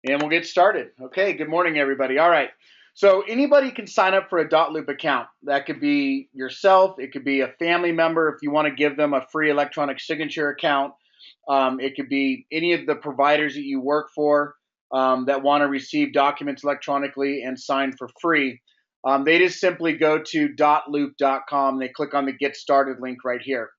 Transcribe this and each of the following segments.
And we'll get started. Okay, good morning, everybody. All right. So anybody can sign up for a DotLoop account. That could be yourself. It could be a family member if you want to give them a free electronic signature account. It could be any of the providers that you work for that want to receive documents electronically and sign for free. They just simply go to dotloop.com. They click on the Get Started link right here.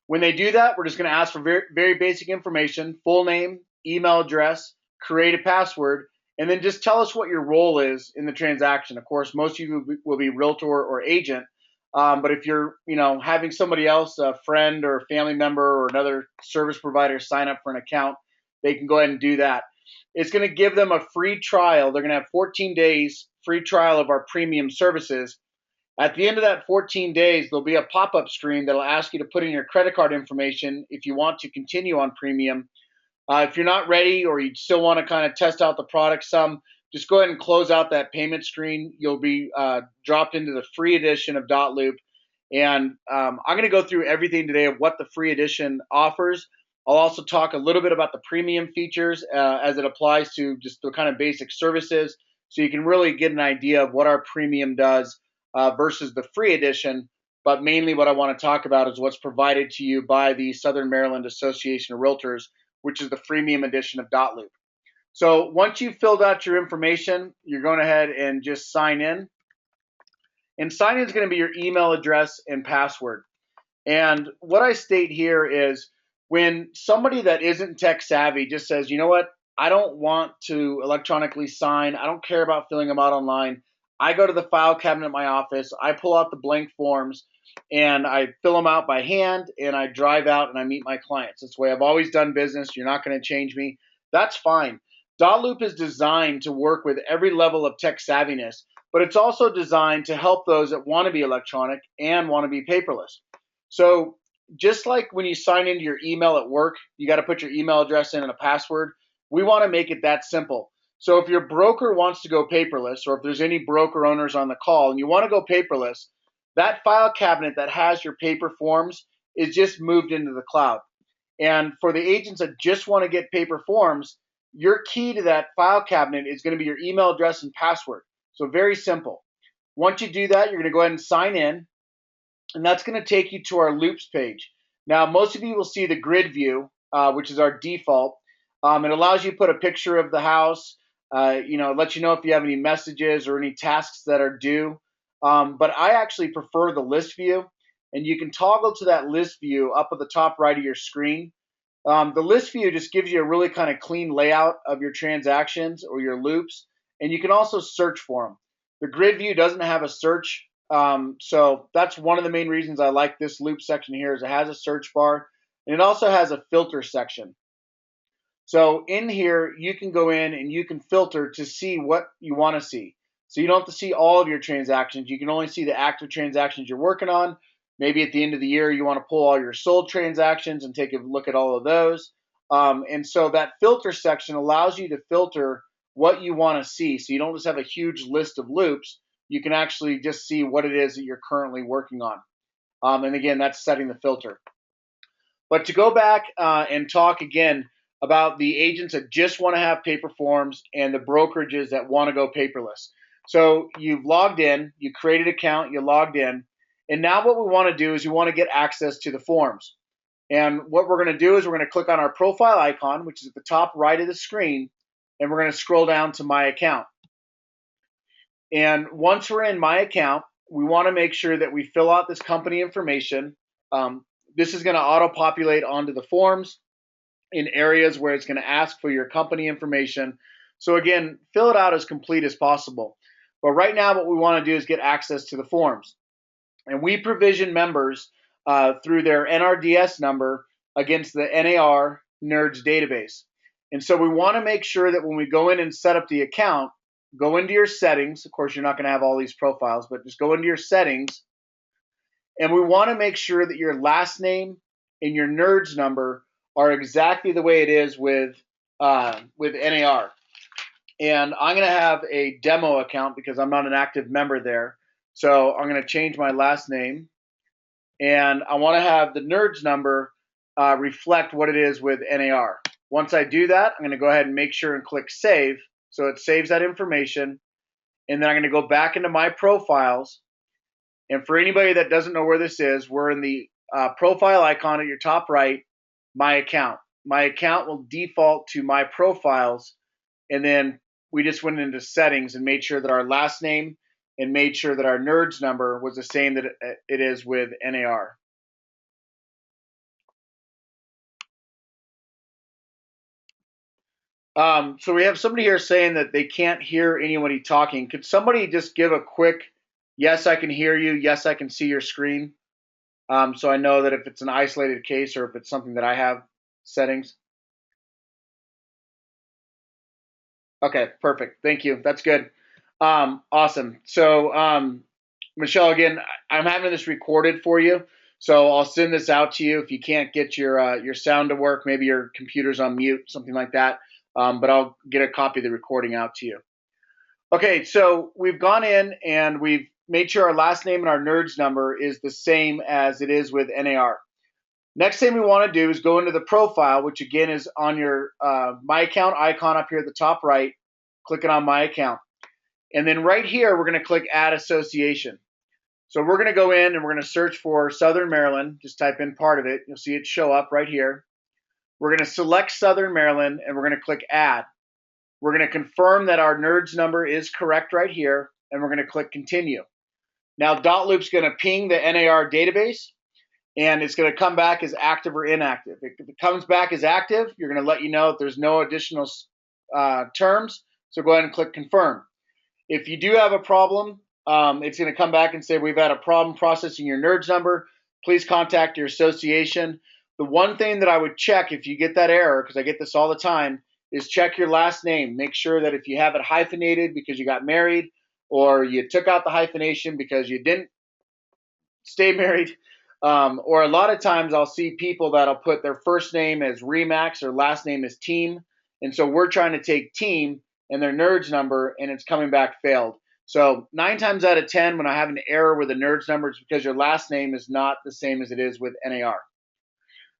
When they do that, we're just going to ask for very basic information, full name, email address, create a password, and then just tell us what your role is in the transaction. Of course, most of you will be realtor or agent, but if you're, having somebody else, a friend or a family member or another service provider sign up for an account, they can go ahead and do that. It's going to give them a free trial. They're going to have 14 days free trial of our premium services. At the end of that 14 days, there'll be a pop-up screen that'll ask you to put in your credit card information if you want to continue on premium. If you're not ready or you still want to kind of test out the product some, just go ahead and close out that payment screen. You'll be dropped into the free edition of DotLoop. And I'm going to go through everything today of what the free edition offers. I'll also talk a little bit about the premium features as it applies to just the kind of basic services, so you can really get an idea of what our premium does versus the free edition. But mainly what I want to talk about is what's provided to you by the Southern Maryland Association of Realtors, which is the freemium edition of DotLoop. So once you've filled out your information, you're going ahead and just sign in. And sign in is going to be your email address and password. And what I state here is when somebody that isn't tech savvy just says, you know what, I don't want to electronically sign, I don't care about filling them out online, I go to the file cabinet in my office, I pull out the blank forms, and I fill them out by hand, and I drive out and I meet my clients. That's the way I've always done business. You're not going to change me. That's fine. DotLoop is designed to work with every level of tech savviness, but it's also designed to help those that want to be electronic and want to be paperless. So just like when you sign into your email at work, you got to put your email address in and a password. We want to make it that simple. So if your broker wants to go paperless, or if there's any broker owners on the call and you want to go paperless, that file cabinet that has your paper forms is just moved into the cloud. And for the agents that just want to get paper forms, your key to that file cabinet is going to be your email address and password. So very simple. Once you do that, you're going to go ahead and sign in, and that's going to take you to our loops page. Now, most of you will see the grid view, which is our default. It allows you to put a picture of the house, lets you know if you have any messages or any tasks that are due. But I actually prefer the list view, and you can toggle to that list view up at the top right of your screen. The list view just gives you a really kind of clean layout of your transactions or your loops, and you can also search for them. The grid view doesn't have a search, so that's one of the main reasons I like this loop section here is it has a search bar, and it also has a filter section. So in here, you can go in and you can filter to see what you want to see. So you don't have to see all of your transactions. You can only see the active transactions you're working on. Maybe at the end of the year, you want to pull all your sold transactions and take a look at all of those. And so that filter section allows you to filter what you want to see. So you don't just have a huge list of loops. You can actually just see what it is that you're currently working on. And again, that's setting the filter. But to go back and talk again about the agents that just want to have paper forms and the brokerages that want to go paperless. So you've logged in, you created an account, you logged in, and now what we want to do is we want to get access to the forms. And what we're going to do is we're going to click on our profile icon, which is at the top right of the screen, and we're going to scroll down to My Account. And once we're in My Account, we want to make sure that we fill out this company information. This is going to auto-populate onto the forms in areas where it's going to ask for your company information. So again, fill it out as complete as possible. But right now what we want to do is get access to the forms. And we provision members through their NRDS number against the NAR NERDS database. And so we want to make sure that when we go in and set up the account, go into your settings. Of course, you're not going to have all these profiles, but just go into your settings. And we want to make sure that your last name and your NERDS number are exactly the way it is with NAR. And I'm going to have a demo account because I'm not an active member there. So I'm going to change my last name. And I want to have the NERDS number reflect what it is with NAR. Once I do that, I'm going to go ahead and make sure and click save. So it saves that information. And then I'm going to go back into my profiles. And for anybody that doesn't know where this is, we're in the profile icon at your top right, my account. My account will default to my profiles. And then we just went into settings and made sure that our last name and made sure that our nerds number was the same that it is with NAR. So we have somebody here saying that they can't hear anybody talking. Could somebody just give a quick, yes, I can hear you, yes, I can see your screen, so I know that if it's an isolated case or if it's something that I have settings? Okay, perfect. Thank you. That's good. Awesome. So, Michelle, again, I'm having this recorded for you, so I'll send this out to you if you can't get your sound to work. Maybe your computer's on mute, something like that. But I'll get a copy of the recording out to you. Okay, so we've gone in and we've made sure our last name and our nerds number is the same as it is with NAR. Next thing we want to do is go into the profile, which again is on your My Account icon up here at the top right, clicking on My Account. And then right here, we're going to click Add Association. So we're going to go in and we're going to search for Southern Maryland. Just type in part of it. You'll see it show up right here. We're going to select Southern Maryland and we're going to click Add. We're going to confirm that our nerds number is correct right here, and we're going to click Continue. Now, DotLoop's going to ping the NAR database, and it's going to come back as active or inactive. If it comes back as active, you're going to let you know that there's no additional terms, so go ahead and click Confirm. If you do have a problem, it's going to come back and say, we've had a problem processing your nerds number. Please contact your association. The one thing that I would check if you get that error, because I get this all the time, is check your last name. Make sure that if you have it hyphenated because you got married, or you took out the hyphenation because you didn't stay married, or a lot of times I'll see people that'll put their first name as Remax or last name as Team. And so we're trying to take Team and their nerds number, and it's coming back failed. So 9 times out of 10, when I have an error with a nerds number, it's because your last name is not the same as it is with NAR.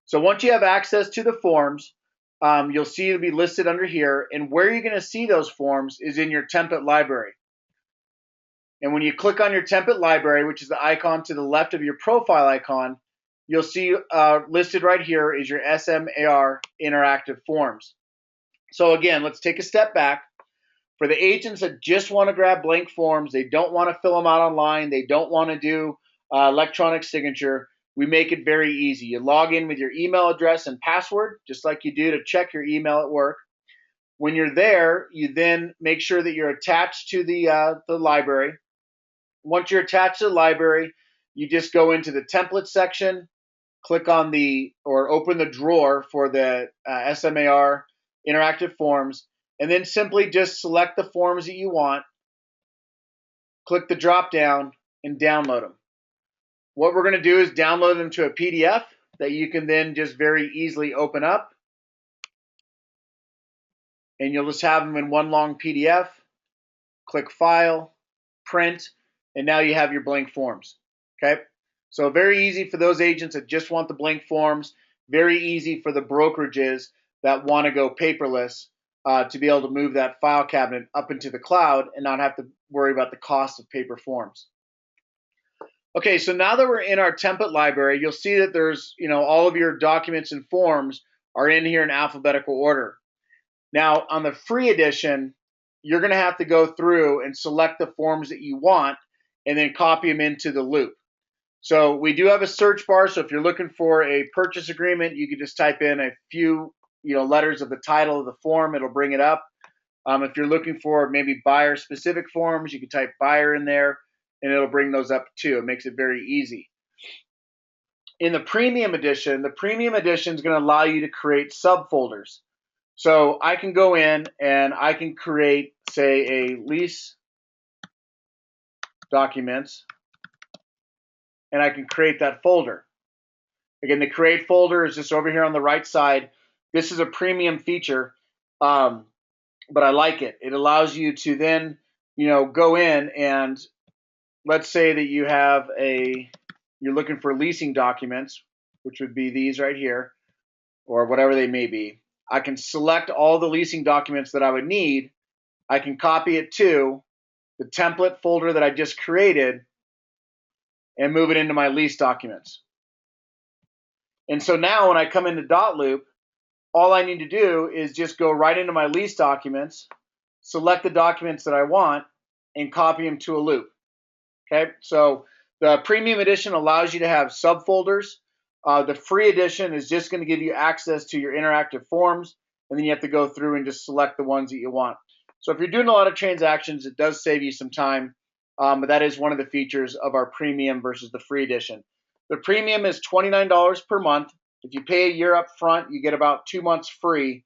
So once you have access to the forms, you'll see it'll be listed under here. And where you're going to see those forms is in your template library. And when you click on your template library, which is the icon to the left of your profile icon, you'll see listed right here is your SMAR interactive forms. So again, let's take a step back. For the agents that just want to grab blank forms, they don't want to fill them out online, they don't want to do electronic signature, we make it very easy. You log in with your email address and password, just like you do to check your email at work. When you're there, you then make sure that you're attached to the library. Once you're attached to the library, you just go into the template section, click on or open the drawer for the SMAR interactive forms, and then simply just select the forms that you want, click the drop down, and download them. What we're going to do is download them to a PDF that you can then just very easily open up, and you'll just have them in one long PDF. Click File, Print, and now you have your blank forms. Okay, so very easy for those agents that just want the blank forms, very easy for the brokerages that want to go paperless to be able to move that file cabinet up into the cloud and not have to worry about the cost of paper forms. Okay, so now that we're in our template library, you'll see that there's, all of your documents and forms are in here in alphabetical order. Now, on the free edition, you're going to have to go through and select the forms that you want and then copy them into the loop. So we do have a search bar, so if you're looking for a purchase agreement, you can just type in a few letters of the title of the form, it'll bring it up. If you're looking for maybe buyer-specific forms, you can type buyer in there, and it'll bring those up too. It makes it very easy. In the premium edition is going to allow you to create subfolders. So I can go in and I can create, say, a lease documents, and I can create that folder. Again, the create folder is just over here on the right side. This is a premium feature, but I like it. It allows you to then, go in and let's say that you're looking for leasing documents, which would be these right here, or whatever they may be. I can select all the leasing documents that I would need. I can copy it to the template folder that I just created and move it into my lease documents. And so now when I come into DotLoop, all I need to do is just go right into my lease documents, select the documents that I want, and copy them to a loop. Okay, so the premium edition allows you to have subfolders. The free edition is just going to give you access to your interactive forms, and then you have to go through and just select the ones that you want. So if you're doing a lot of transactions, it does save you some time, but that is one of the features of our premium versus the free edition. The premium is $29 per month. If you pay a year up front, you get about 2 months free.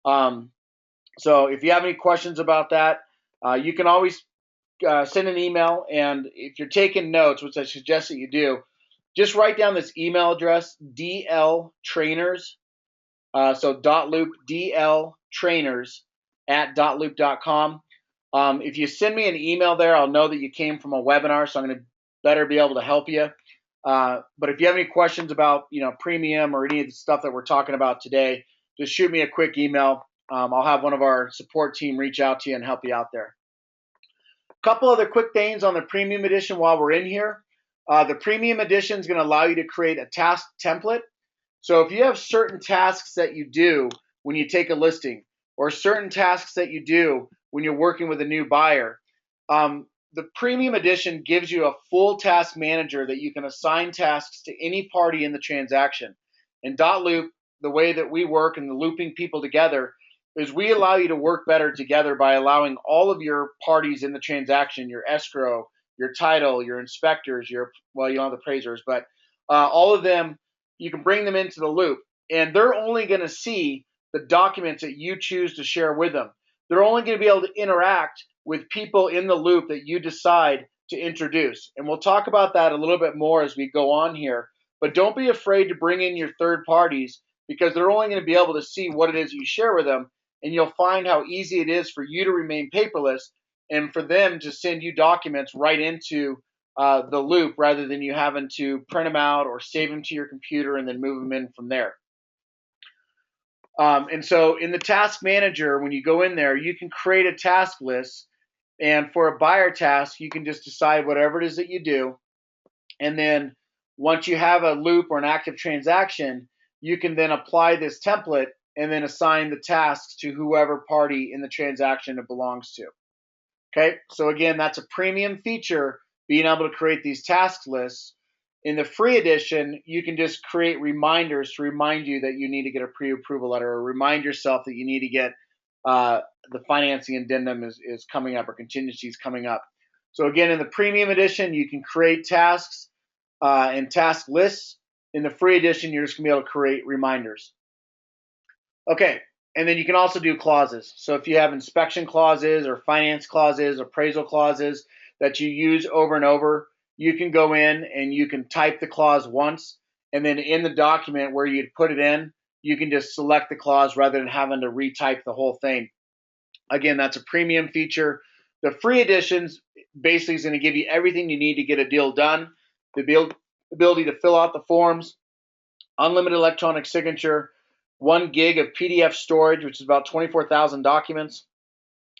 So if you have any questions about that, you can always send an email, and if you're taking notes, which I suggest that you do, just write down this email address, dltrainers, so DotLoop, dltrainers@dotloop.com. If you send me an email there, I'll know that you came from a webinar, so I'm going to better be able to help you. But if you have any questions about premium or any of the stuff that we're talking about today, just shoot me a quick email. I'll have one of our support team reach out to you and help you out there. Couple other quick things on the premium edition while we're in here. The premium edition is going to allow you to create a task template. So if you have certain tasks that you do when you take a listing, or certain tasks that you do when you're working with a new buyer, the premium edition gives you a full task manager that you can assign tasks to any party in the transaction. In DotLoop, the way that we work and the looping people together is we allow you to work better together by allowing all of your parties in the transaction, your escrow, your title, your inspectors, you don't have the appraisers, but all of them, you can bring them into the loop, and they're only going to see the documents that you choose to share with them. They're only going to be able to interact with people in the loop that you decide to introduce. And we'll talk about that a little bit more as we go on here, but don't be afraid to bring in your third parties, because they're only going to be able to see what it is you share with them. And you'll find how easy it is for you to remain paperless and for them to send you documents right into the loop, rather than you having to print them out or save them to your computer and then move them in from there. And so in the task manager, when you go in there, you can create a task list. And for a buyer task, you can just decide whatever it is that you do. And then once you have a loop or an active transaction, you can then apply this template and then assign the tasks to whoever party in the transaction it belongs to. Okay, so again, that's a premium feature, being able to create these task lists. In the free edition, you can just create reminders to remind you that you need to get a pre-approval letter, or remind yourself that you need to get the financing addendum is coming up, or contingency is coming up. So again, in the premium edition, you can create tasks and task lists. In the free edition, you're just going to be able to create reminders. Okay, and then you can also do clauses. So if you have inspection clauses or finance clauses, appraisal clauses that you use over and over, you can go in and you can type the clause once, and then in the document where you'd put it in, you can just select the clause rather than having to retype the whole thing. Again, that's a premium feature. The free editions basically is going to give you everything you need to get a deal done. The ability to fill out the forms, unlimited electronic signature, 1 gig of PDF storage, which is about 24,000 documents,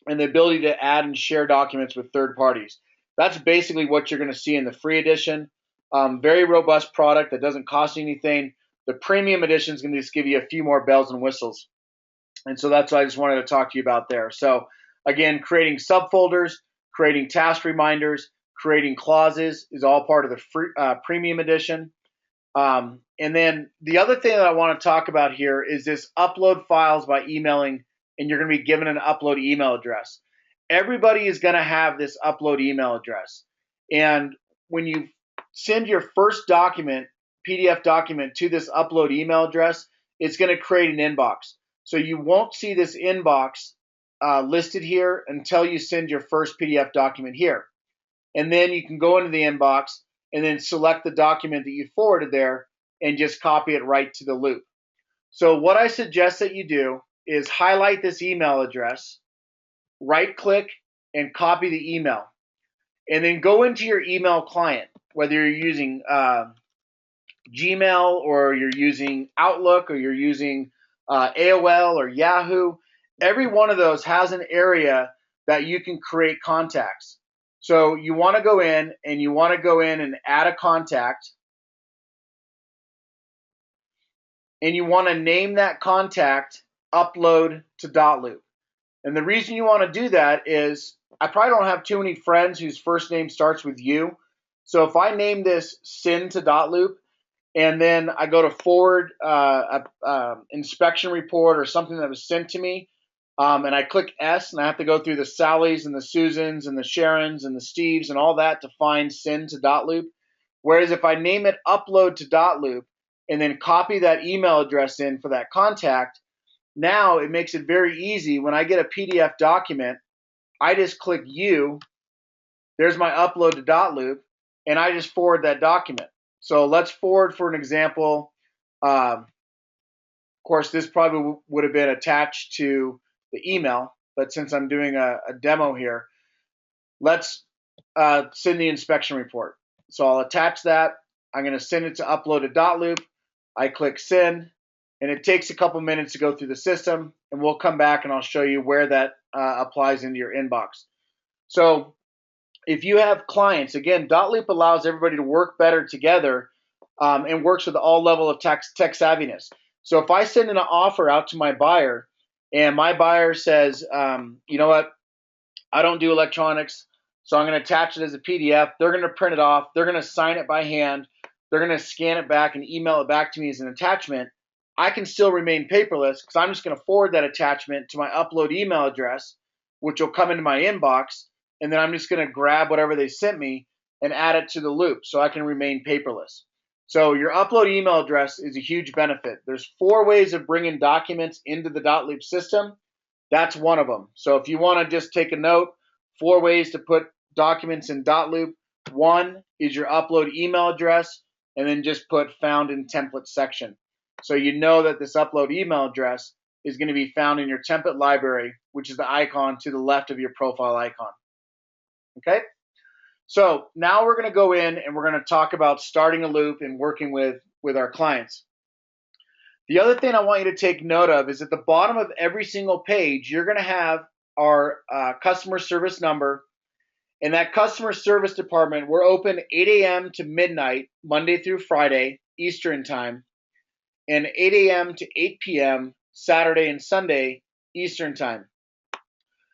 and the ability to add and share documents with third parties. That's basically what you're going to see in the free edition. Very robust product that doesn't cost you anything. The premium edition is going to just give you a few more bells and whistles. And so that's what I just wanted to talk to you about there. So again, creating subfolders, creating task reminders, creating clauses is all part of the free, premium edition. And then the other thing that I want to talk about here is this upload files by emailing, and you're going to be given an upload email address. Everybody is going to have this upload email address. And when you send your first document, PDF document, to this upload email address, it's going to create an inbox. So you won't see this inbox listed here until you send your first PDF document here. And then you can go into the inbox and then select the document that you forwarded there and just copy it right to the loop. So what I suggest that you do is highlight this email address, right-click, and copy the email. And then go into your email client, whether you're using Gmail or you're using Outlook or you're using AOL or Yahoo. Every one of those has an area that you can create contacts. So you want to go in and add a contact, and you want to name that contact upload to DotLoop. And the reason you want to do that is I probably don't have too many friends whose first name starts with U. So if I name this send to DotLoop, and then I go to forward inspection report or something that was sent to me, and I click S, and I have to go through the Sallys and the Susans and the Sharons and the Steves and all that to find send to DotLoop. Whereas if I name it upload to DotLoop and then copy that email address in for that contact, now it makes it very easy. When I get a PDF document, I just click U, there's my upload to DotLoop, and I just forward that document. So let's forward, for an example. Of course, this probably would have been attached to the email, but since I'm doing a demo here, let's send the inspection report. So I'll attach that. I'm going to send it to upload to DotLoop. I click send, and it takes a couple minutes to go through the system, and we'll come back and I'll show you where that applies into your inbox. So if you have clients, again, DotLoop allows everybody to work better together and works with all level of tech savviness. So if I send an offer out to my buyer and my buyer says, you know what, I don't do electronics, so I'm going to attach it as a PDF. They're going to print it off. They're going to sign it by hand. They're going to scan it back and email it back to me as an attachment. I can still remain paperless because I'm just going to forward that attachment to my upload email address, which will come into my inbox. And then I'm just going to grab whatever they sent me and add it to the loop so I can remain paperless. So your upload email address is a huge benefit. There's 4 ways of bringing documents into the DotLoop system. That's one of them. So if you want to just take a note, 4 ways to put documents in DotLoop. 1 is your upload email address, and then just put found in template section. So you know that this upload email address is going to be found in your template library, which is the icon to the left of your profile icon. Okay, so now we're going to go in and we're going to talk about starting a loop and working with our clients. The other thing I want you to take note of is at the bottom of every single page, you're going to have our customer service number. In that customer service department, we're open 8 a.m. to midnight, Monday through Friday, Eastern time, and 8 a.m. to 8 p.m., Saturday and Sunday, Eastern time.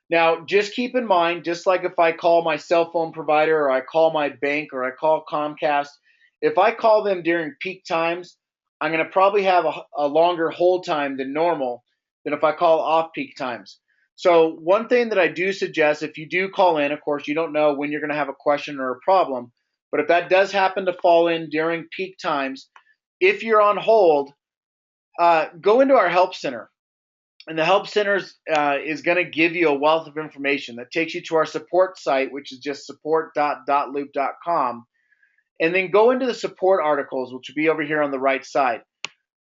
Now, just keep in mind, just like if I call my cell phone provider or I call my bank or I call Comcast, if I call them during peak times, I'm going to probably have a longer hold time than normal than if I call off-peak times. So one thing that I do suggest, if you do call in, of course, you don't know when you're going to have a question or a problem, but if that does happen to fall in during peak times, if you're on hold, go into our help center. And the help center is going to give you a wealth of information that takes you to our support site, which is just support.dotloop.com. And then go into the support articles, which will be over here on the right side.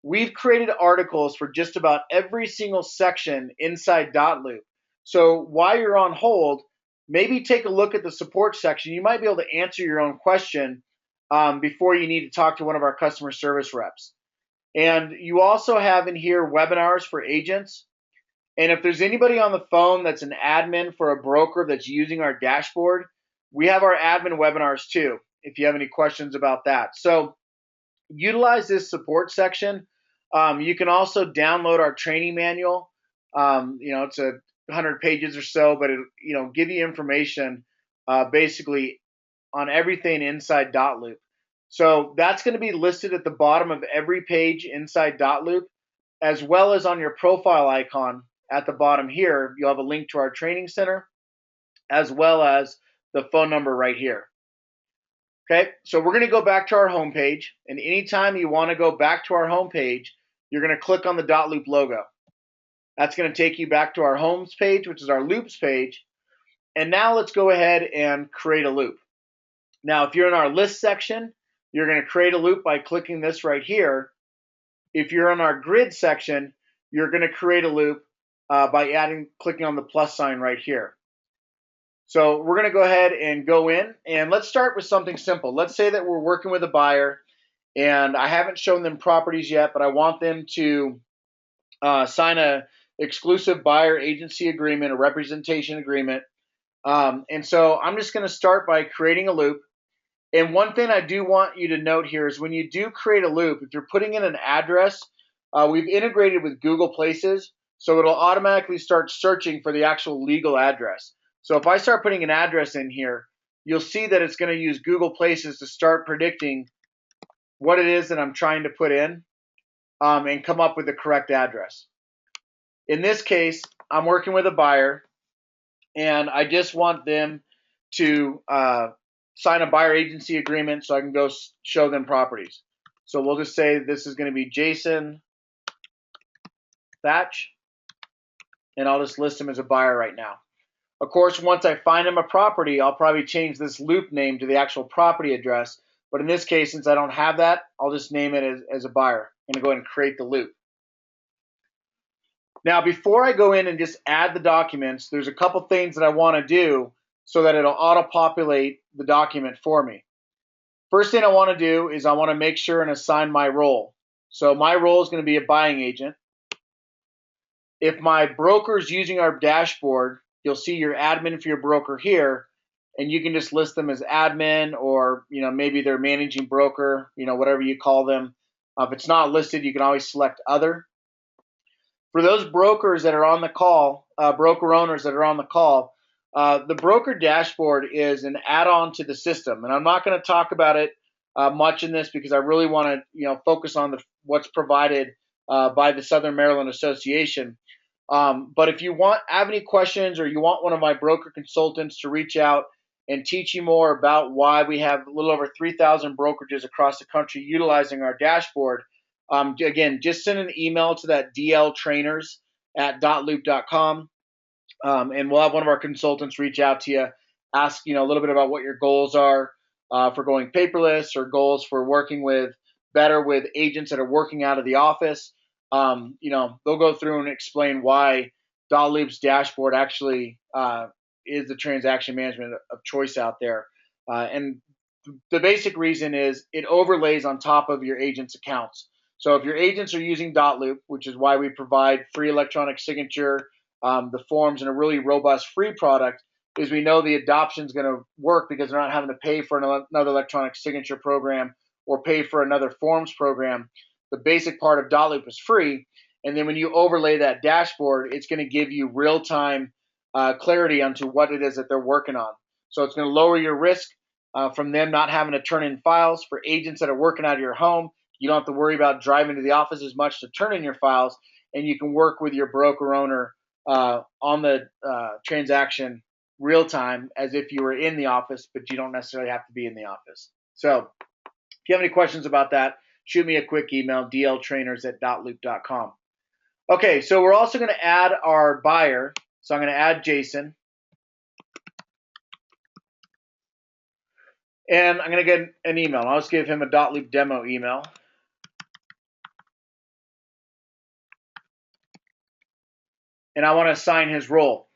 We've created articles for just about every single section inside DotLoop. So while you're on hold, maybe take a look at the support section. You might be able to answer your own question before you need to talk to one of our customer service reps. And you also have in here webinars for agents. And if there's anybody on the phone that's an admin for a broker that's using our dashboard, we have our admin webinars too, if you have any questions about that. So utilize this support section. You can also download our training manual. It's 100 pages or so, but it give you information basically on everything inside DotLoop. So that's going to be listed at the bottom of every page inside DotLoop, as well as on your profile icon at the bottom here. You'll have a link to our training center, as well as the phone number right here. Okay, so we're going to go back to our home page, and anytime you want to go back to our home page, you're going to click on the DotLoop logo. That's going to take you back to our homes page, which is our loops page. And now let's go ahead and create a loop. Now, if you're in our list section, you're going to create a loop by clicking this right here. If you're in our grid section, you're going to create a loop by clicking on the plus sign right here. So we're going to go ahead and go in, and let's start with something simple. Let's say that we're working with a buyer, and I haven't shown them properties yet, but I want them to sign a exclusive buyer agency agreement, a representation agreement. And so I'm just going to start by creating a loop. And one thing I do want you to note here is when you do create a loop, if you're putting in an address, we've integrated with Google Places, so it'll automatically start searching for the actual legal address. So if I start putting an address in here, you'll see that it's going to use Google Places to start predicting what it is that I'm trying to put in and come up with the correct address. In this case, I'm working with a buyer, and I just want them to sign a buyer agency agreement so I can go show them properties. So we'll just say this is going to be Jason Thatch, and I'll just list him as a buyer right now. Of course, once I find him a property, I'll probably change this loop name to the actual property address. But in this case, since I don't have that, I'll just name it as a buyer. I'm going to go ahead and create the loop. Now, before I go in and just add the documents, there's a couple things that I want to do so that it'll auto-populate the document for me. First thing I want to do is I want to make sure and assign my role. So my role is going to be a buying agent. If my broker is using our dashboard, you'll see your admin for your broker here, and you can just list them as admin, or maybe they're managing broker, whatever you call them. If it's not listed, you can always select other. For those brokers that are on the call, broker owners that are on the call, the broker dashboard is an add-on to the system, and I'm not going to talk about it much in this because I really want to focus on what's provided by the Southern Maryland Association. But if you have any questions, or you want one of my broker consultants to reach out and teach you more about why we have a little over 3,000 brokerages across the country utilizing our dashboard, again, just send an email to that dltrainers@dotloop.com, and we'll have one of our consultants reach out to you, ask a little bit about what your goals are for going paperless, or goals for working better with agents that are working out of the office. They'll go through and explain why DotLoop's dashboard actually is the transaction management of choice out there. And the basic reason is it overlays on top of your agent's accounts. So if your agents are using DotLoop, which is why we provide free electronic signature, the forms, and a really robust free product, is we know the adoption is going to work because they're not having to pay for another electronic signature program or pay for another forms program. The basic part of DotLoop is free, and then when you overlay that dashboard, it's going to give you real-time clarity onto what it is that they're working on. So it's going to lower your risk from them not having to turn in files. For agents that are working out of your home, you don't have to worry about driving to the office as much to turn in your files, and you can work with your broker owner on the transaction real time as if you were in the office, but you don't necessarily have to be in the office. So if you have any questions about that, shoot me a quick email, dltrainers@dotloop.com. Okay, so we're also going to add our buyer. So I'm going to add Jason. And I'm going to get an email. I'll just give him a DotLoop demo email. And I want to assign his role.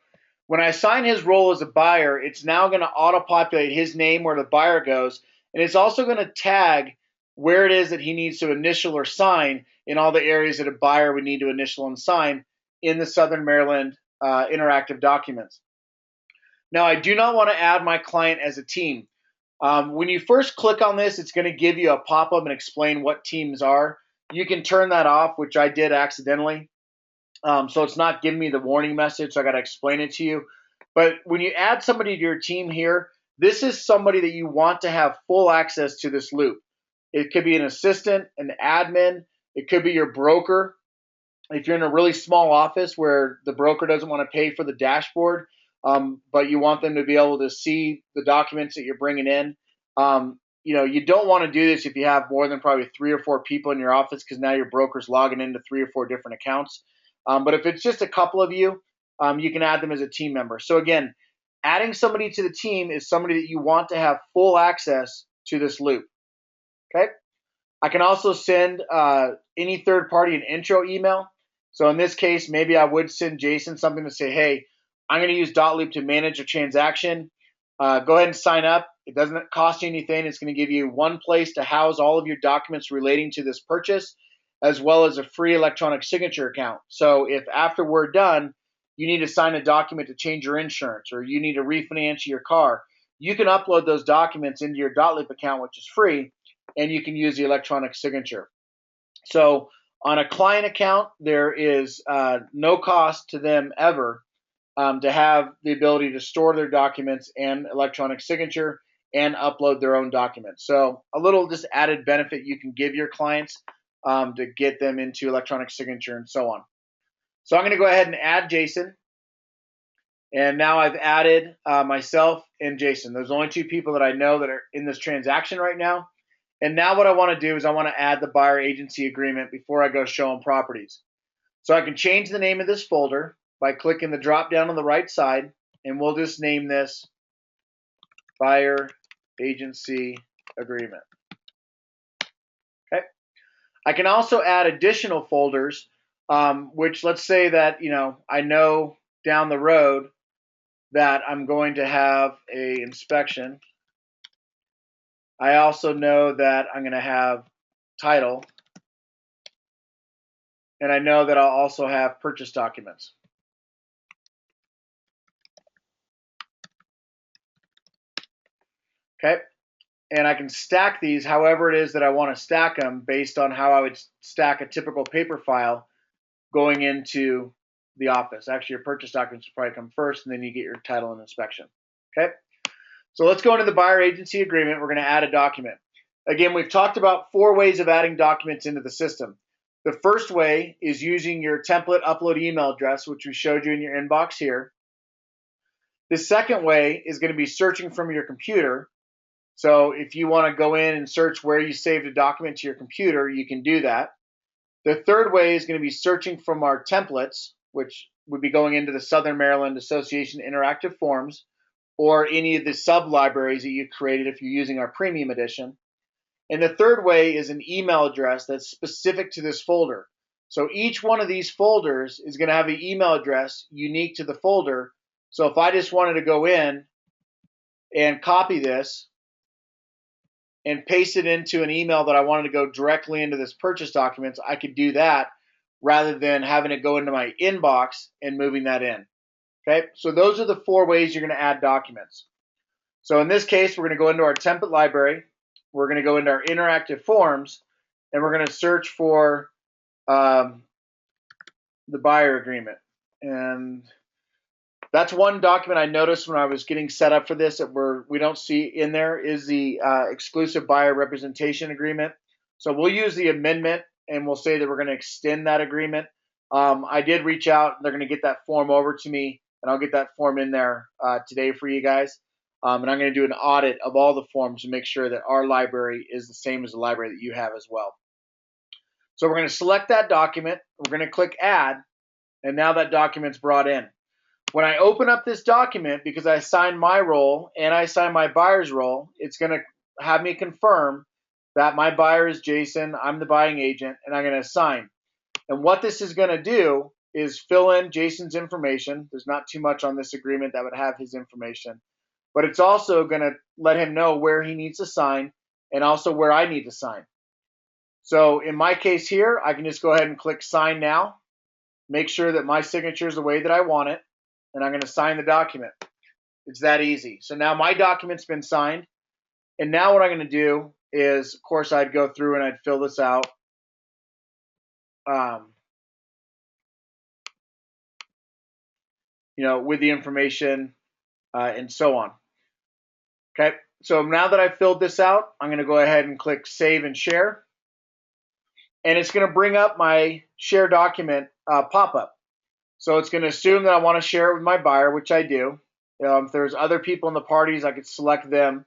When I assign his role as a buyer, it's now going to auto-populate his name where the buyer goes. And it's also going to tag where it is that he needs to initial or sign in all the areas that a buyer would need to initial and sign in the Southern Maryland interactive documents. Now, I do not want to add my client as a team. When you first click on this, it's going to give you a pop-up and explain what teams are. You can turn that off, which I did accidentally. So it's not giving me the warning message, so I got to explain it to you. But when you add somebody to your team here, this is somebody that you want to have full access to this loop. It could be an assistant, an admin. It could be your broker. If you're in a really small office where the broker doesn't want to pay for the dashboard, but you want them to be able to see the documents that you're bringing in, you don't want to do this if you have more than probably 3 or 4 people in your office, because now your broker's logging into 3 or 4 different accounts. But if it's just a couple of you, you can add them as a team member. So again, adding somebody to the team is somebody that you want to have full access to this loop. Okay. I can also send any third party an intro email. So in this case, maybe I would send Jason something to say, hey, I'm going to use DotLoop to manage a transaction. Go ahead and sign up. It doesn't cost you anything. It's going to give you one place to house all of your documents relating to this purchase. as well as a free electronic signature account. So if after we're done, you need to sign a document to change your insurance or you need to refinance your car, you can upload those documents into your DotLoop account, which is free, and you can use the electronic signature. So on a client account, there is no cost to them ever to have the ability to store their documents and electronic signature and upload their own documents. So a little just added benefit you can give your clients to get them into electronic signature and so on. So I'm going to go ahead and add Jason. And now I've added myself and Jason. Those are the only two people that I know that are in this transaction right now. And now what I want to do is I want to add the buyer agency agreement before I go show them properties. So I can change the name of this folder by clicking the drop down on the right side, and we'll just name this buyer agency agreement. Okay. I can also add additional folders, which let's say that I know down the road that I'm going to have a inspection. I also know that I'm going to have title, and I know that I'll also have purchase documents. Okay, and I can stack these however it is that I want to stack them based on how I would stack a typical paper file going into the office. Actually, your purchase documents will probably come first, and then you get your title and inspection. Okay, so let's go into the buyer agency agreement. We're going to add a document. Again, we've talked about 4 ways of adding documents into the system. The first way is using your template upload email address, which we showed you in your inbox here. The second way is going to be searching from your computer. So if you want to go in and search where you saved a document to your computer, you can do that. The third way is going to be searching from our templates, which would be going into the Southern Maryland Association Interactive Forms or any of the sub-libraries that you created if you're using our premium edition. And the third way is an email address that's specific to this folder. So each one of these folders is going to have an email address unique to the folder. So if I just wanted to go in and copy this and paste it into an email that I wanted to go directly into this purchase documents, I could do that rather than having it go into my inbox and moving that in. Okay, so those are the 4 ways you're going to add documents. So in this case, we're going to go into our template library. We're going to go into our interactive forms, and we're going to search for the buyer agreement. And that's one document I noticed when I was getting set up for this that we don't see in there is the exclusive buyer representation agreement. So we'll use the amendment, and we'll say that we're going to extend that agreement. I did reach out. They're going to get that form over to me, and I'll get that form in there today for you guys. And I'm going to do an audit of all the forms to make sure that our library is the same as the library that you have as well. So we're going to select that document. We're going to click Add, and now that document's brought in. When I open up this document, because I signed my role and I signed my buyer's role, it's going to have me confirm that my buyer is Jason, I'm the buying agent, and I'm going to sign. And what this is going to do is fill in Jason's information. There's not too much on this agreement that would have his information. But it's also going to let him know where he needs to sign and also where I need to sign. So in my case here, I can just go ahead and click Sign Now, make sure that my signature is the way that I want it, and I'm going to sign the document. It's that easy. So now my document's been signed, and now what I'm going to do is, of course, I'd go through and I'd fill this out. With the information and so on. Okay, so now that I've filled this out, I'm going to go ahead and click Save and Share. And it's going to bring up my Share Document pop-up. So it's going to assume that I want to share it with my buyer, which I do. If there's other people in the parties, I could select them.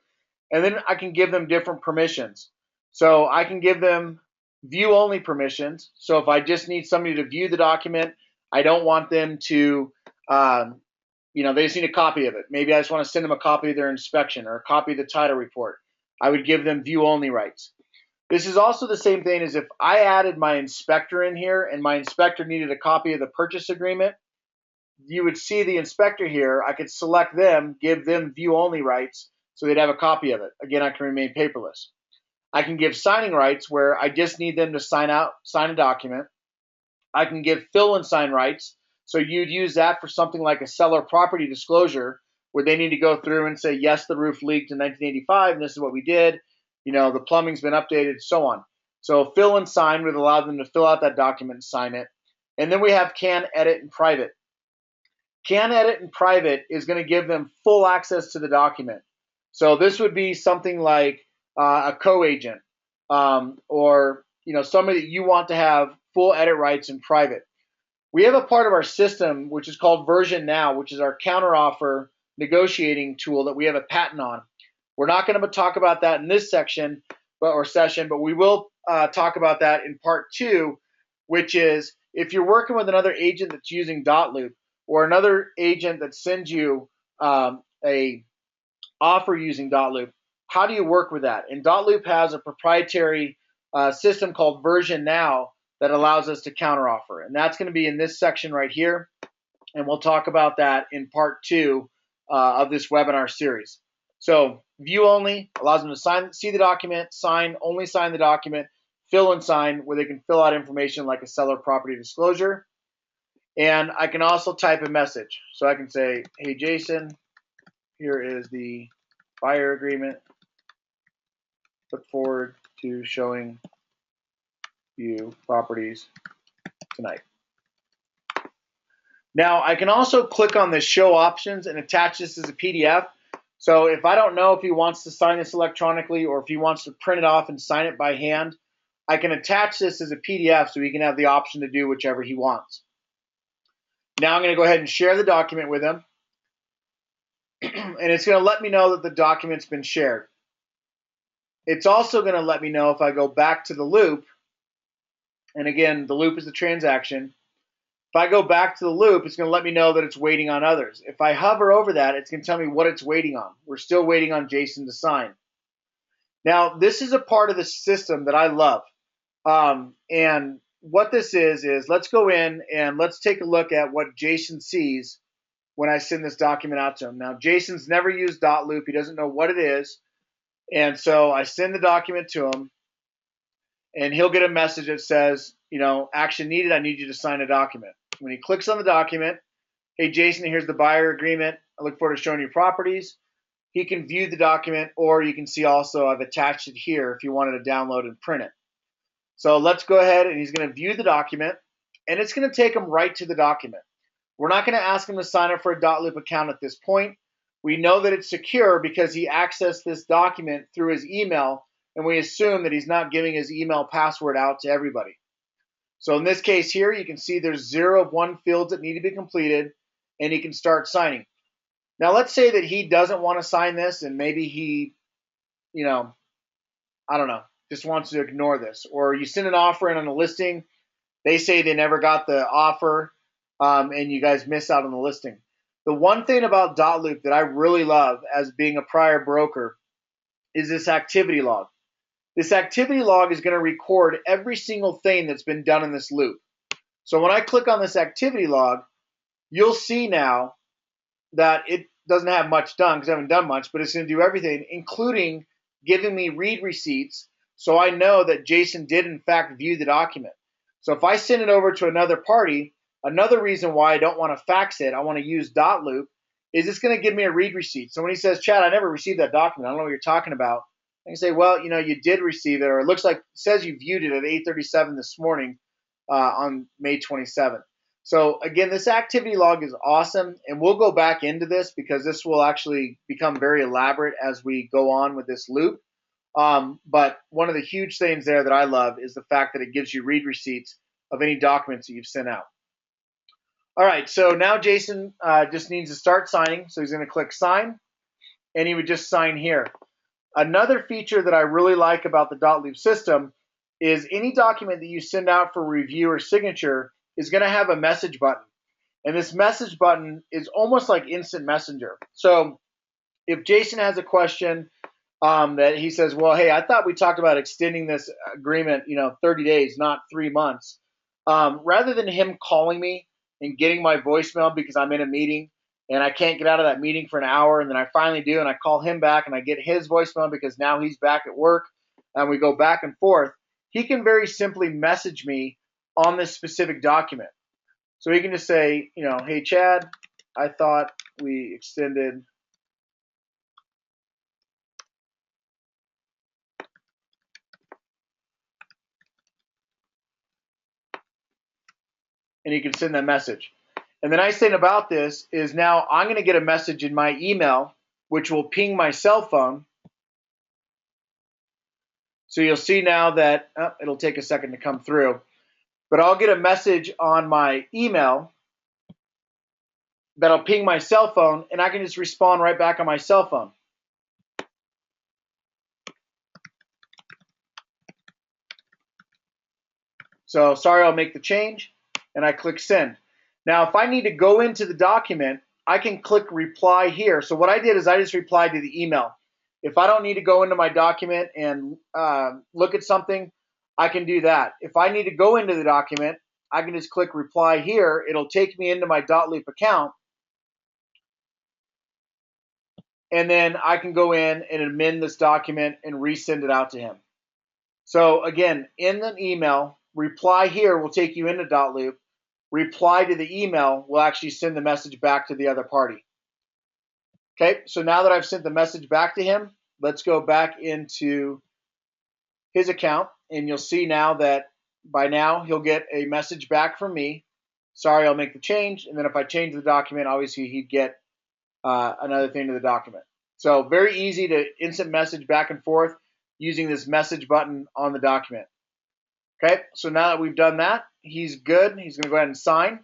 And then I can give them different permissions. So I can give them view-only permissions. So if I just need somebody to view the document, I don't want them to they just need a copy of it. Maybe I just want to send them a copy of their inspection or a copy of the title report. I would give them view-only rights. This is also the same thing as if I added my inspector in here and my inspector needed a copy of the purchase agreement. You would see the inspector here. I could select them, give them view-only rights so they'd have a copy of it. Again, I can remain paperless. I can give signing rights where I just need them to sign a document. I can give fill and sign rights. So you'd use that for something like a seller property disclosure where they need to go through and say, yes, the roof leaked in 1985 and this is what we did. The plumbing's been updated, so on. So fill and sign would allow them to fill out that document and sign it. And then we have can, edit, and private. Can, edit, and private is going to give them full access to the document. So this would be something like a co-agent or somebody that you want to have full edit rights in private. We have a part of our system which is called Version Now, which is our counteroffer negotiating tool that we have a patent on. We're not going to talk about that in this section or session, but we will talk about that in part 2, which is if you're working with another agent that's using DotLoop or another agent that sends you a offer using DotLoop, how do you work with that? And DotLoop has a proprietary system called Version Now that allows us to counteroffer. And that's going to be in this section right here. And we'll talk about that in part 2 of this webinar series. So view only allows them to see the document, only sign the document, fill and sign where they can fill out information like a seller property disclosure. And I can also type a message. So I can say, hey, Jason, here is the buyer agreement. Look forward to showing you properties tonight. Now, I can also click on the show options and attach this as a PDF. So if I don't know if he wants to sign this electronically or if he wants to print it off and sign it by hand, I can attach this as a PDF so he can have the option to do whichever he wants. Now I'm going to go ahead and share the document with him. And it's going to let me know that the document's been shared. It's also going to let me know if I go back to the loop, and again, the loop is the transaction. If I go back to the loop, it's going to let me know that it's waiting on others. If I hover over that, it's going to tell me what it's waiting on. We're still waiting on Jason to sign. Now, this is a part of the system that I love. And what this is let's go in and let's take a look at what Jason sees when I send this document out to him. Now, Jason's never used DotLoop. He doesn't know what it is. And so I send the document to him, and he'll get a message that says, action needed, I need you to sign a document. When he clicks on the document, hey, Jason, here's the buyer agreement. I look forward to showing you properties. He can view the document, or you can see also I've attached it here if you wanted to download and print it. So let's go ahead, and he's going to view the document, and it's going to take him right to the document. We're not going to ask him to sign up for a DotLoop account at this point. We know that it's secure because he accessed this document through his email, and we assume that he's not giving his email password out to everybody. So in this case here, you can see there's 0 of 1 fields that need to be completed, and he can start signing. Now let's say that he doesn't want to sign this, and maybe he, I don't know, just wants to ignore this. Or you send an offer in on a listing, they say they never got the offer, and you guys miss out on the listing. The one thing about DotLoop that I really love as being a prior broker is this activity log. This activity log is going to record every single thing that's been done in this loop. So when I click on this activity log, you'll see now that it doesn't have much done because I haven't done much, but it's going to do everything, including giving me read receipts, so I know that Jason did in fact view the document. So if I send it over to another party, another reason why I don't want to fax it, I want to use DotLoop, is it's going to give me a read receipt. So when he says, Chad, I never received that document, I don't know what you're talking about, I can say, well, you did receive it, or it looks like it says you viewed it at 8:37 this morning on May 27th. So again, this activity log is awesome, and we'll go back into this because this will actually become very elaborate as we go on with this loop. But one of the huge things there that I love is the fact that it gives you read receipts of any documents that you've sent out. All right, so now Jason just needs to start signing. So he's going to click sign, and he would just sign here. Another feature that I really like about the DotLoop system is any document that you send out for review or signature is going to have a message button. And this message button is almost like instant messenger. So if Jason has a question that he says, well, hey, I thought we talked about extending this agreement, 30 days, not 3 months. Rather than him calling me and getting my voicemail because I'm in a meeting and I can't get out of that meeting for an hour, and then I finally do, and I call him back and I get his voicemail because now he's back at work. and we go back and forth, he can very simply message me on this specific document. So he can just say, hey, Chad, I thought we extended and he can send that message. And the nice thing about this is now I'm going to get a message in my email, which will ping my cell phone. So you'll see now that it'll take a second to come through, but I'll get a message on my email that'll ping my cell phone, and I can just respond right back on my cell phone. So sorry, I'll make the change, and I click send. Now, if I need to go into the document, I can click reply here. So what I did is I just replied to the email. If I don't need to go into my document and look at something, I can do that. If I need to go into the document, I can just click reply here. It'll take me into my DotLoop account, and then I can go in and amend this document and resend it out to him. So again, in the email, reply here will take you into DotLoop. Reply to the email will actually send the message back to the other party. Okay, so now that I've sent the message back to him, let's go back into his account, and you'll see now that by now he'll get a message back from me. Sorry, I'll make the change, and then if I change the document, obviously he'd get another thing to the document. So very easy to instant message back and forth using this message button on the document. Okay, so now that we've done that, he's good. He's going to go ahead and sign.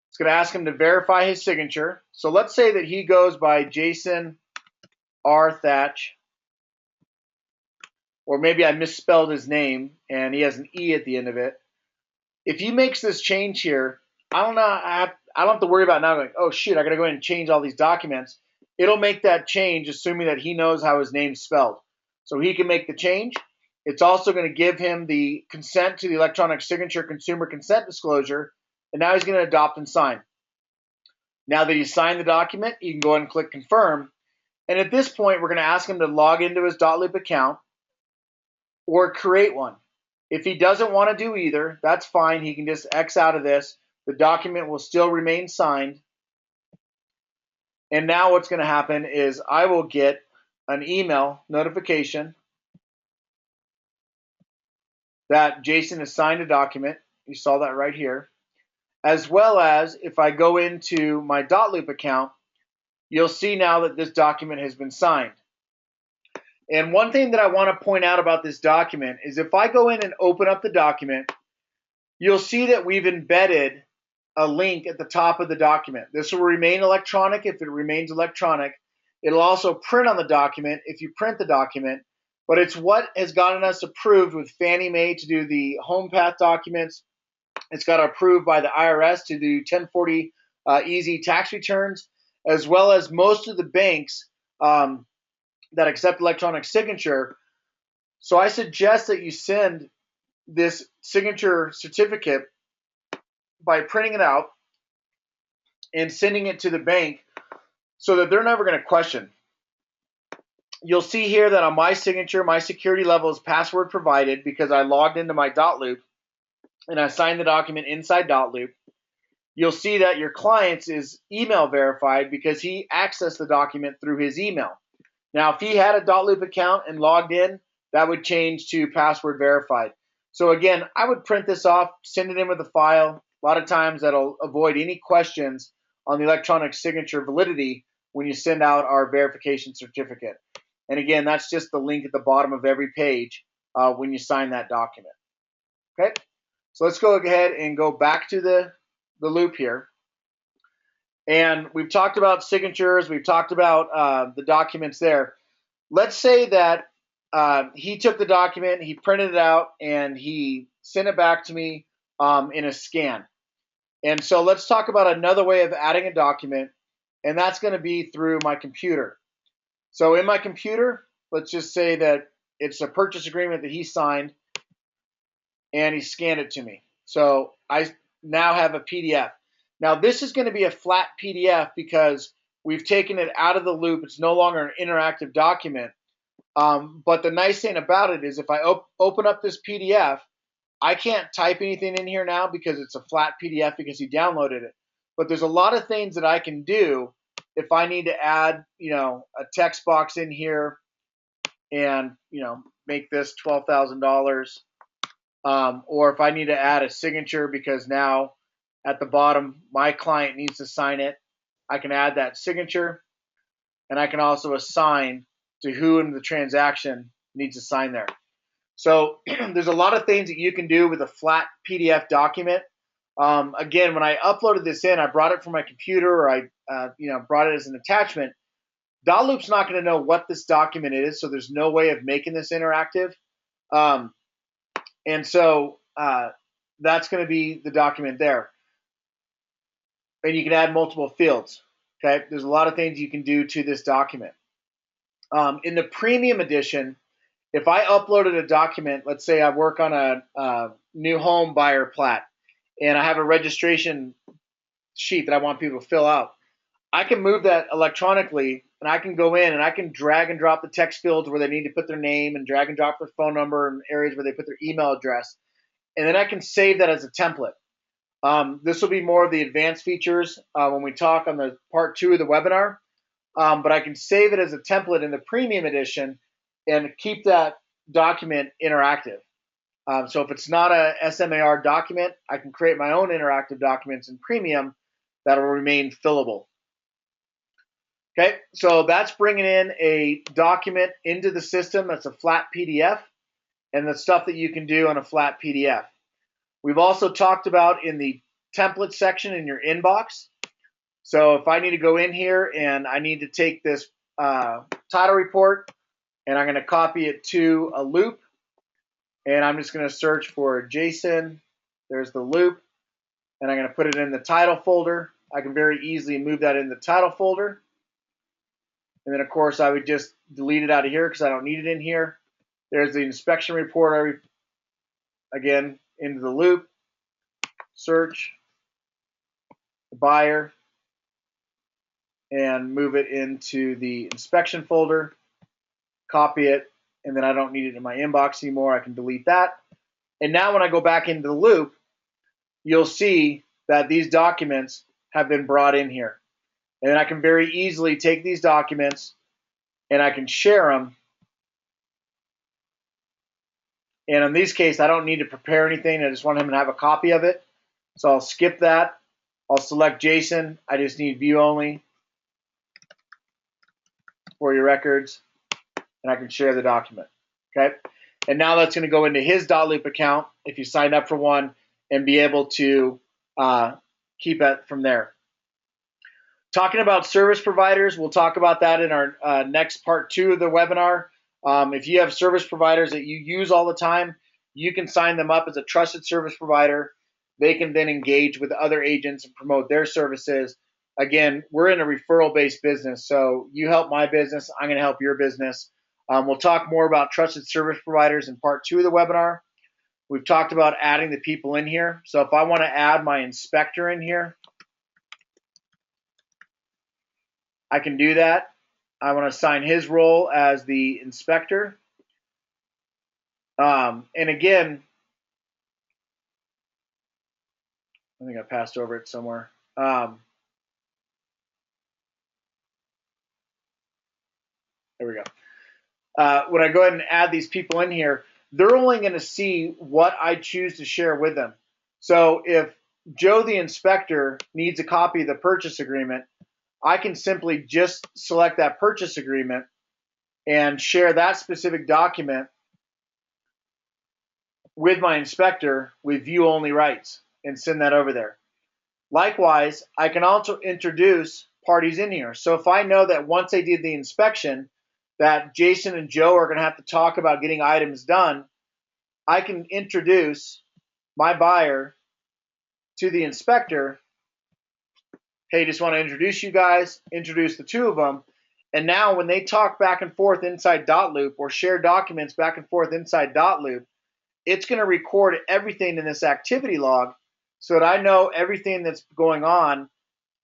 It's going to ask him to verify his signature. So let's say that he goes by Jason R. Thatch, or maybe I misspelled his name and he has an E at the end of it. If he makes this change here, I don't have to worry about now going, oh shit, I got to go ahead and change all these documents. It'll make that change assuming that he knows how his name's spelled. So he can make the change. It's also going to give him the consent to the electronic signature consumer consent disclosure, and now he's going to adopt and sign. Now that he's signed the document, you can go ahead and click confirm. And at this point, we're going to ask him to log into his DotLoop account or create one. If he doesn't want to do either, that's fine. He can just X out of this. The document will still remain signed. And now what's going to happen is I will get an email notification that Jason has signed a document. You saw that right here. As well as if I go into my DotLoop account, you'll see now that this document has been signed. And one thing that I want to point out about this document is if I go in and open up the document, you'll see that we've embedded a link at the top of the document. This will remain electronic if it remains electronic. It'll also print on the document if you print the document. But it's what has gotten us approved with Fannie Mae to do the home path documents. It's got approved by the IRS to do 1040 easy tax returns, as well as most of the banks that accept electronic signature. So I suggest that you send this signature certificate by printing it out and sending it to the bank so that they're never going to question. You'll see here that on my signature, my security level is password provided because I logged into my DotLoop and I signed the document inside DotLoop. You'll see that your client's is email verified because he accessed the document through his email. Now, if he had a DotLoop account and logged in, that would change to password verified. So again, I would print this off, send it in with a file. A lot of times that'll avoid any questions on the electronic signature validity when you send out our verification certificate. And again, that's just the link at the bottom of every page when you sign that document. Okay, so let's go ahead and go back to the loop here. And we've talked about signatures. We've talked about the documents there. Let's say that he took the document, he printed it out, and he sent it back to me in a scan. And so let's talk about another way of adding a document, and that's going to be through my computer. So in my computer, let's just say that it's a purchase agreement that he signed, and he scanned it to me. So I now have a PDF. Now this is going to be a flat PDF because we've taken it out of the loop. It's no longer an interactive document. But the nice thing about it is if I open up this PDF, I can't type anything in here now because it's a flat PDF because he downloaded it. But there's a lot of things that I can do if I need to add, a text box in here and, make this $12,000. Or if I need to add a signature because now at the bottom, my client needs to sign it, I can add that signature, and I can also assign to who in the transaction needs to sign there. So there's a lot of things that you can do with a flat PDF document. Again, when I uploaded this in, I brought it from my computer, or I brought it as an attachment. DotLoop's not going to know what this document is, so there's no way of making this interactive. And so that's going to be the document there. And you can add multiple fields. Okay, there's a lot of things you can do to this document. In the premium edition, if I uploaded a document, let's say I work on a new home buyer plat, and I have a registration sheet that I want people to fill out, I can move that electronically, and I can go in and I can drag and drop the text fields where they need to put their name, and drag and drop their phone number, and areas where they put their email address, and then I can save that as a template. This will be more of the advanced features when we talk on the part 2 of the webinar, but I can save it as a template in the premium edition and keep that document interactive. So if it's not a SMAR document, I can create my own interactive documents in premium that will remain fillable. Okay, so that's bringing in a document into the system that's a flat PDF, and the stuff that you can do on a flat PDF. We've also talked about in the template section in your inbox. So if I need to go in here and I need to take this title report, and I'm going to copy it to a loop, and I'm just going to search for Jason. There's the loop, and I'm going to put it in the title folder. I can very easily move that in the title folder. And then, of course, I would just delete it out of here because I don't need it in here. There's the inspection report, again, into the loop. Search the buyer and move it into the inspection folder. Copy it, and then I don't need it in my inbox anymore. I can delete that. And now when I go back into the loop, you'll see that these documents have been brought in here. And then I can very easily take these documents and I can share them. And in this case, I don't need to prepare anything. I just want him to have a copy of it. So I'll skip that. I'll select Jason. I just need view only for your records. And I can share the document. Okay. And now that's going to go into his DotLoop account if you sign up for one, and be able to keep it from there. Talking about service providers, we'll talk about that in our next part 2 of the webinar. If you have service providers that you use all the time, you can sign them up as a trusted service provider. They can then engage with other agents and promote their services. Again, we're in a referral-based business, so you help my business, I'm going to help your business. We'll talk more about trusted service providers in part 2 of the webinar. We've talked about adding the people in here. So if I want to add my inspector in here, I can do that. I want to assign his role as the inspector. And again, I think I passed over it somewhere. There we go. When I go ahead and add these people in here, they're only going to see what I choose to share with them. So if Joe the inspector needs a copy of the purchase agreement, I can simply just select that purchase agreement and share that specific document with my inspector with view only rights and send that over there. Likewise, I can also introduce parties in here. So if I know that once I did the inspection that Jason and Joe are going to have to talk about getting items done, I can introduce my buyer to the inspector. Hey, just want to introduce you guys, introduce the two of them. And now when they talk back and forth inside DotLoop or share documents back and forth inside DotLoop, it's going to record everything in this activity log so that I know everything that's going on.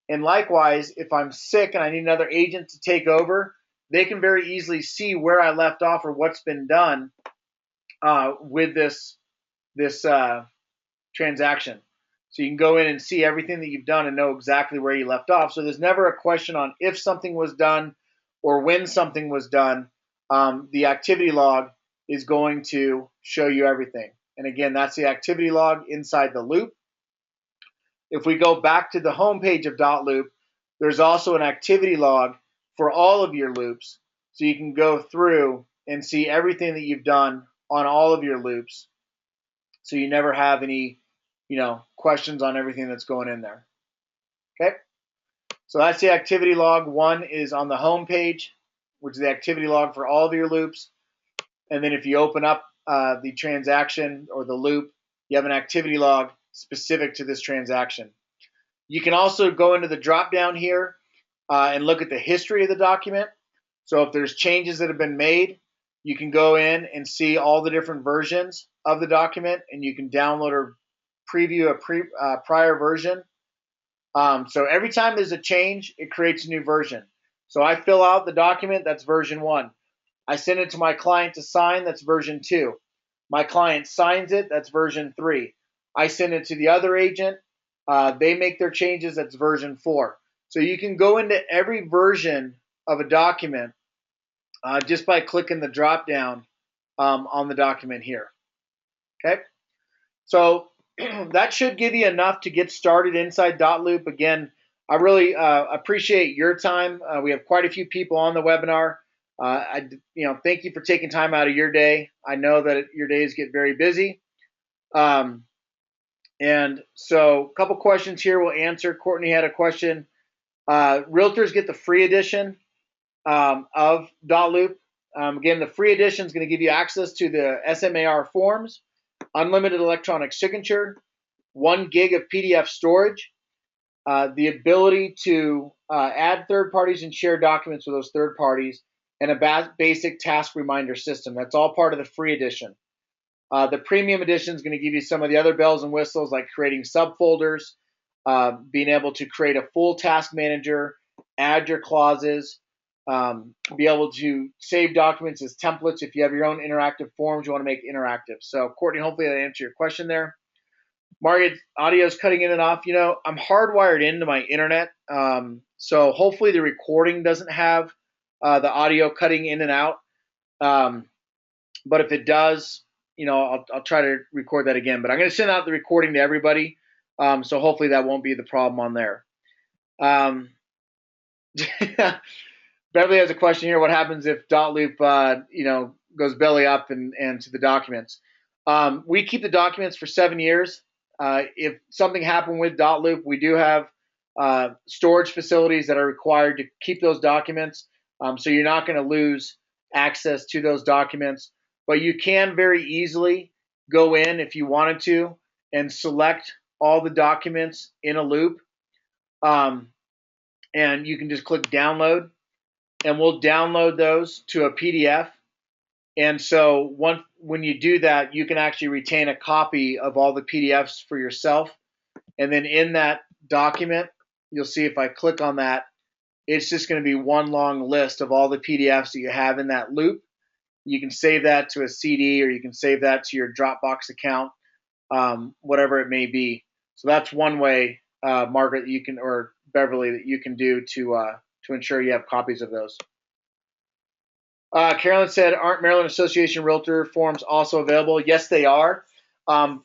And likewise, if I'm sick and I need another agent to take over, they can very easily see where I left off or what's been done with this transaction. So you can go in and see everything that you've done and know exactly where you left off. So there's never a question on if something was done or when something was done. The activity log is going to show you everything. And again, that's the activity log inside the loop. If we go back to the home page of DotLoop, there's also an activity log for all of your loops. So you can go through and see everything that you've done on all of your loops. So you never have any, questions on everything that's going in there. Okay. So that's the activity log. One is on the home page, which is the activity log for all of your loops. And then if you open up the transaction or the loop, you have an activity log specific to this transaction. You can also go into the drop down here and look at the history of the document. So if there's changes that have been made, you can go in and see all the different versions of the document, and you can download or preview a prior version. So every time there's a change, it creates a new version. So I fill out the document, that's version 1. I send it to my client to sign, that's version 2. My client signs it, that's version 3. I send it to the other agent, they make their changes, that's version 4. So you can go into every version of a document just by clicking the drop down on the document here. Okay, so that should give you enough to get started inside DotLoop. Again, I really appreciate your time. We have quite a few people on the webinar. Thank you for taking time out of your day. I know that your days get very busy. And so a couple questions here we'll answer. Courtney had a question. Realtors get the free edition of DotLoop. Again, the free edition is going to give you access to the SMAR forms, unlimited electronic signature, 1 gig of PDF storage, the ability to add third parties and share documents with those third parties, and a basic task reminder system. That's all part of the free edition. The premium edition is going to give you some of the other bells and whistles like creating subfolders, being able to create a full task manager, add your clauses, be able to save documents as templates. If you have your own interactive forms you want to make interactive. So Courtney, hopefully that answered your question there. Margaret, audio is cutting in and off. I'm hardwired into my internet, so hopefully the recording doesn't have the audio cutting in and out. But if it does, I'll try to record that again. But I'm going to send out the recording to everybody, so hopefully that won't be the problem on there. Beverly has a question here. What happens if DotLoop, goes belly up and to the documents? We keep the documents for 7 years. If something happened with DotLoop, we do have storage facilities that are required to keep those documents. So you're not going to lose access to those documents. But you can very easily go in if you wanted to and select all the documents in a loop. And you can just click download, and we'll download those to a PDF. And so when you do that, you can actually retain a copy of all the PDFs for yourself. And then in that document, you'll see if I click on that, it's just going to be one long list of all the PDFs that you have in that loop. You can save that to a CD, or you can save that to your Dropbox account, whatever it may be. So that's one way, Margaret, you can, or Beverly, that you can do to ensure you have copies of those. Carolyn said, aren't Maryland Association Realtor forms also available? Yes, they are.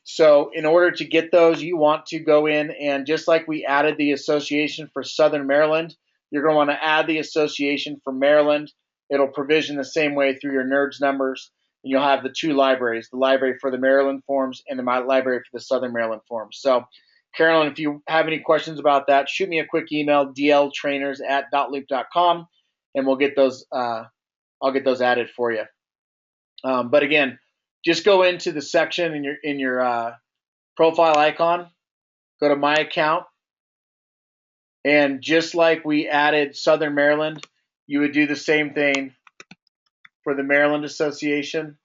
So in order to get those, you want to go in, and just like we added the association for Southern Maryland, you're going to want to add the association for Maryland. It'll provision the same way through your NERDS numbers, and you'll have the 2 libraries, the library for the Maryland forms and the library for the Southern Maryland forms. So Carolyn, if you have any questions about that, shoot me a quick email, dltrainers@dotloop.com, and we'll get those, I'll get those added for you. But again, just go into the section in your profile icon, go to My Account, and just like we added Southern Maryland, you would do the same thing for the Maryland Association,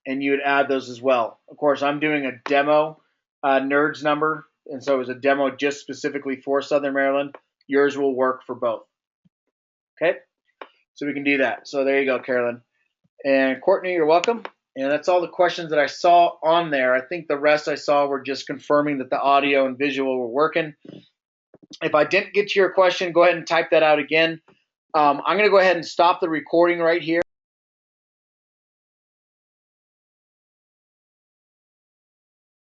and you would add those as well. Of course, I'm doing a demo NERDS number, and so it was a demo just specifically for Southern Maryland. yours will work for both. Okay, so we can do that. So there you go, Carolyn. And Courtney, you're welcome. And that's all the questions that I saw on there. I think the rest I saw were just confirming that the audio and visual were working. If I didn't get to your question, go ahead and type that out again. I'm going to go ahead and stop the recording right here.